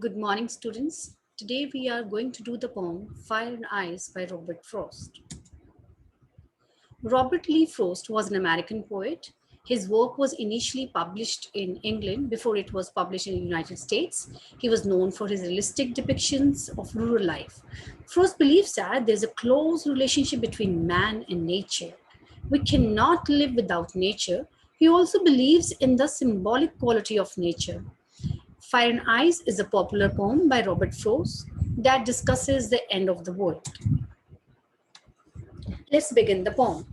Good morning, students. Today we are going to do the poem Fire and Ice by Robert Frost. Robert Lee Frost was an American poet. His work was initially published in England before it was published in the United States. He was known for his realistic depictions of rural life. Frost believes that there's a close relationship between man and nature. We cannot live without nature. He also believes in the symbolic quality of nature. Fire and Ice is a popular poem by Robert Frost that discusses the end of the world. Let's begin the poem.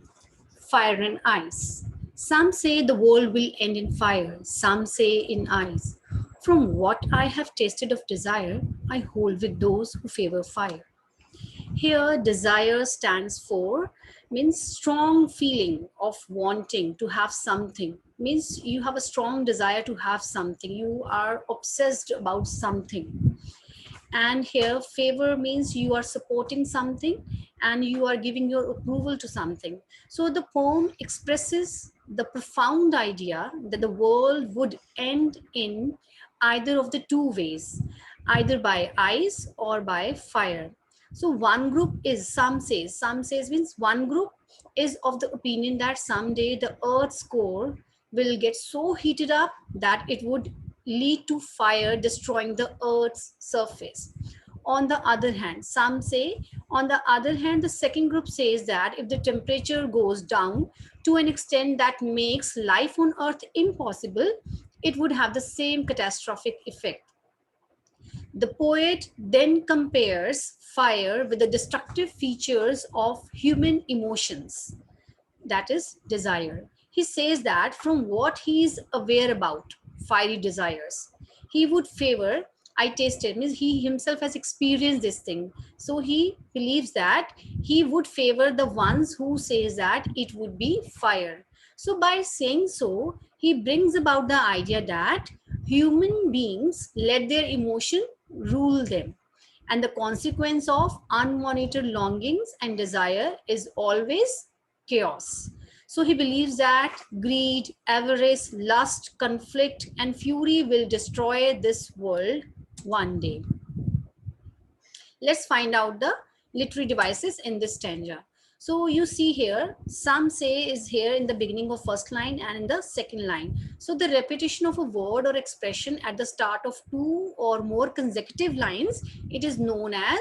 Fire and Ice. Some say the world will end in fire, some say in ice. From what I have tasted of desire, I hold with those who favor fire. Here, desire stands for means strong feeling of wanting to have something. Means you have a strong desire to have something. You are obsessed about something. And here, favor means you are supporting something and you are giving your approval to something. So the poem expresses the profound idea that the world would end in either of the two ways, either by ice or by fire. So one group is, some says means one group is of the opinion that someday the earth's core will get so heated up that it would lead to fire destroying the earth's surface. On the other hand, some say, on the other hand, the second group says that if the temperature goes down to an extent that makes life on earth impossible, it would have the same catastrophic effect. The poet then compares fire with the destructive features of human emotions, that is, desire. He says that from what he is aware about fiery desires, he would favor, I tasted, means he himself has experienced this thing. So he believes that he would favor the ones who says that it would be fire. So by saying so, he brings about the idea that human beings let their emotion rule them. And the consequence of unmonitored longings and desire is always chaos. So he believes that greed, avarice, lust, conflict, and fury will destroy this world one day. Let's find out the literary devices in this stanza. So you see here, some say is here in the beginning of first line and in the second line. So the repetition of a word or expression at the start of two or more consecutive lines, it is known as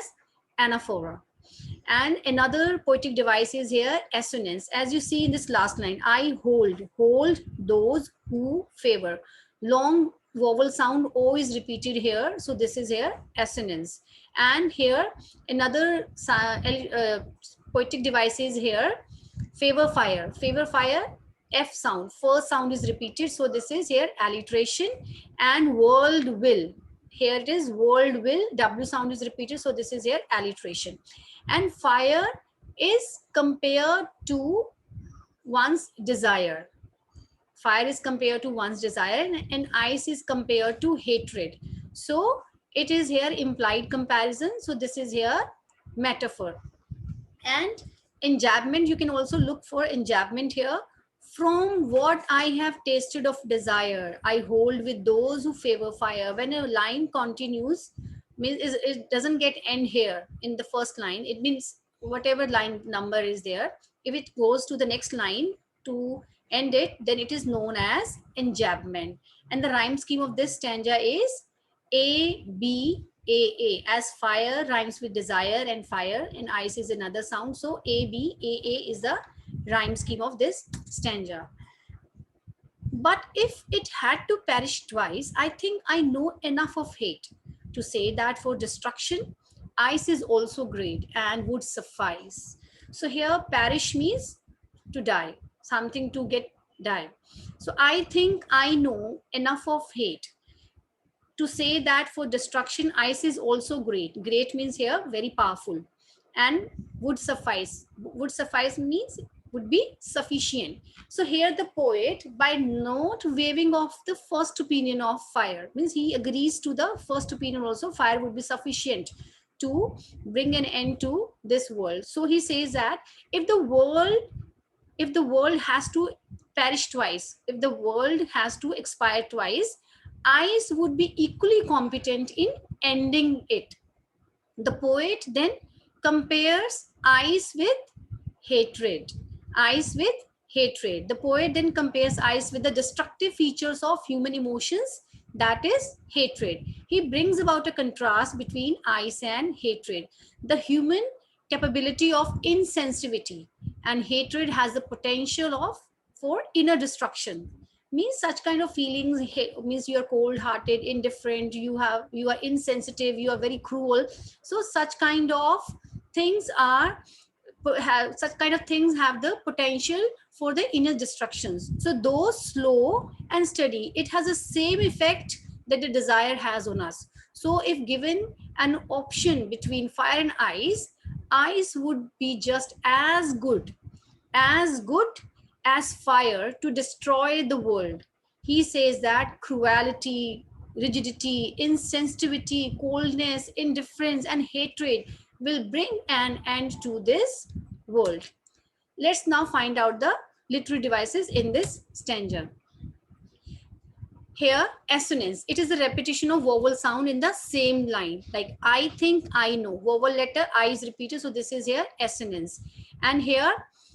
anaphora. And another poetic device is here, assonance. As you see in this last line, I hold those who favor. Long vowel sound O is repeated here. So this is here, assonance. And here, another poetic device is here, favor fire. Favor fire, F sound. First sound is repeated. So this is here, alliteration. And world will. Here it is, world will. W sound is repeated. So this is here, alliteration. And fire is compared to one's desire. Fire is compared to one's desire, and ice is compared to hatred. So it is here implied comparison. So this is here metaphor. And enjambment, you can also look for enjambment here. From what I have tasted of desire, I hold with those who favor fire. When a line continues, means it doesn't get end here in the first line. It means whatever line number is there, if it goes to the next line to end it, then it is known as enjambment. And the rhyme scheme of this stanza is A, B, A. As fire rhymes with desire and fire, and ice is another sound. So A, B, A is the rhyme scheme of this stanza. But if it had to perish twice, I think I know enough of hate to say that for destruction, ice is also great and would suffice. So here perish means to die, something to get die. So I think I know enough of hate to say that for destruction, ice is also great. Great means here very powerful, and would suffice. Would suffice means would be sufficient. So here the poet, by not waiving off the first opinion of fire, means he agrees to the first opinion also, fire would be sufficient to bring an end to this world. So he says that if the world has to perish twice, if the world has to expire twice, ice would be equally competent in ending it. The poet then compares ice with hatred. Ice with hatred. The poet then compares ice with the destructive features of human emotions, that is hatred. He brings about a contrast between ice and hatred. The human capability of insensitivity, and hatred has the potential of for inner destruction. Means such kind of feelings means you are cold hearted, indifferent, you are insensitive, you are very cruel. So such kind of things are have such kind of things have the potential for the inner destructions. So though slow and steady, it has the same effect that the desire has on us. So if given an option between fire and ice would be just as good as fire to destroy the world. He says that cruelty, rigidity, insensitivity, coldness, indifference, and hatred will bring an end to this world. Let's now find out the literary devices in this stanza. Here, assonance. It is the repetition of vowel sound in the same line. Like I think, I know. Vowel letter I is repeated. So this is here assonance. And here,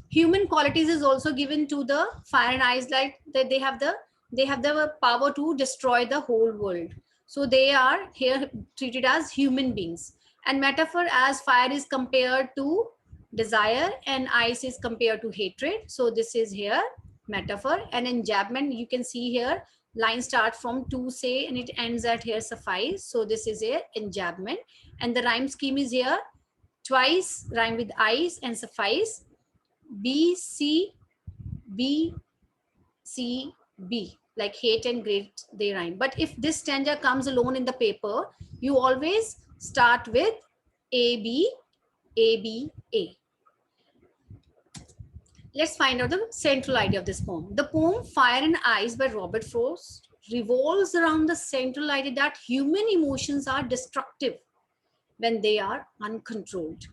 human qualities is also given to the fire and ice, like that they have the power to destroy the whole world. So they are here treated as human beings. And metaphor, as fire is compared to desire and ice is compared to hatred. So this is here metaphor. And enjambment, you can see here line start from to say and it ends at here suffice. So this is a enjambment. And the rhyme scheme is here twice rhyme with ice and suffice. B C B C B, like hate and great, they rhyme. But if this stanza comes alone in the paper, you always start with A B A B A. Let's find out the central idea of this poem. The poem Fire and Ice by Robert Frost revolves around the central idea that human emotions are destructive when they are uncontrolled.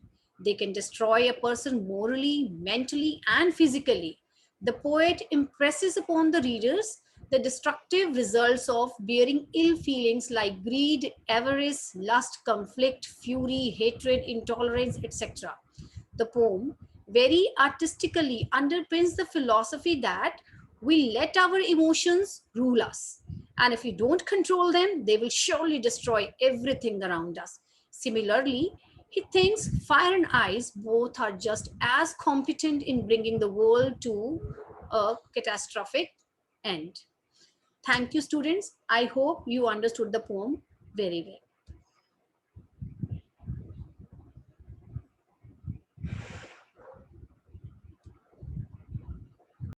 They can destroy a person morally, mentally, and physically. The poet impresses upon the readers the destructive results of bearing ill feelings like greed, avarice, lust, conflict, fury, hatred, intolerance, etc. The poem very artistically underpins the philosophy that we let our emotions rule us. And if we don't control them, they will surely destroy everything around us. Similarly, he thinks fire and ice both are just as competent in bringing the world to a catastrophic end. Thank you, students. I hope you understood the poem very well.